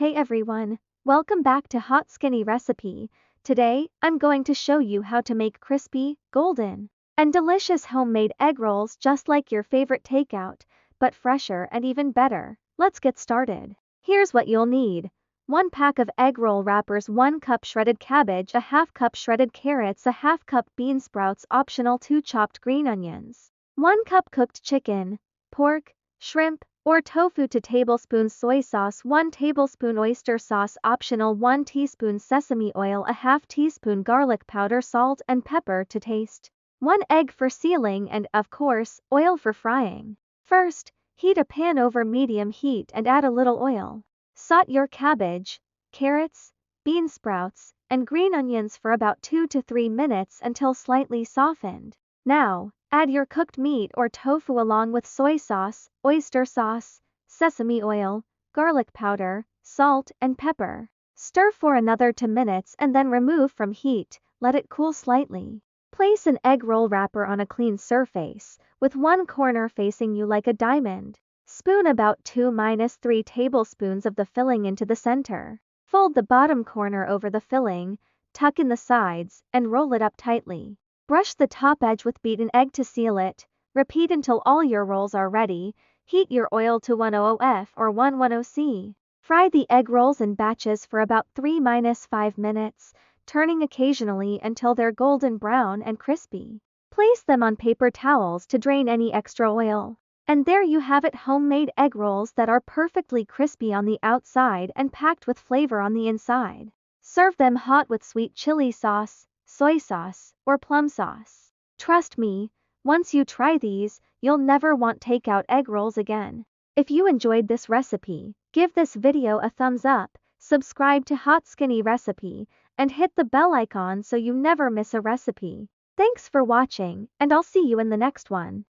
Hey everyone, welcome back to Hot Skinny Recipe. Today, I'm going to show you how to make crispy, golden, and delicious homemade egg rolls just like your favorite takeout, but fresher and even better. Let's get started. Here's what you'll need. 1 pack of egg roll wrappers, 1 cup shredded cabbage, a half cup shredded carrots, a half cup bean sprouts optional, 2 chopped green onions, 1 cup cooked chicken, pork, shrimp, or tofu, 2 tablespoons soy sauce, 1 tablespoon oyster sauce optional, 1 teaspoon sesame oil, a half teaspoon garlic powder, salt and pepper to taste, 1 egg for sealing, and, of course, oil for frying. First, heat a pan over medium heat and add a little oil. Saute your cabbage, carrots, bean sprouts, and green onions for about 2 to 3 minutes until slightly softened. Now, add your cooked meat or tofu along with soy sauce, oyster sauce, sesame oil, garlic powder, salt, and pepper. Stir for another 2 minutes and then remove from heat, let it cool slightly. Place an egg roll wrapper on a clean surface, with one corner facing you like a diamond. Spoon about 2-3 tablespoons of the filling into the center. Fold the bottom corner over the filling, tuck in the sides, and roll it up tightly. Brush the top edge with beaten egg to seal it. Repeat until all your rolls are ready. Heat your oil to 100F or 110C. Fry the egg rolls in batches for about 3-5 minutes, turning occasionally until they're golden brown and crispy. Place them on paper towels to drain any extra oil. And there you have it, homemade egg rolls that are perfectly crispy on the outside and packed with flavor on the inside. Serve them hot with sweet chili sauce, soy sauce, or plum sauce. Trust me, once you try these, you'll never want takeout egg rolls again. If you enjoyed this recipe, give this video a thumbs up, subscribe to Hot Skinny Recipe, and hit the bell icon so you never miss a recipe. Thanks for watching, and I'll see you in the next one.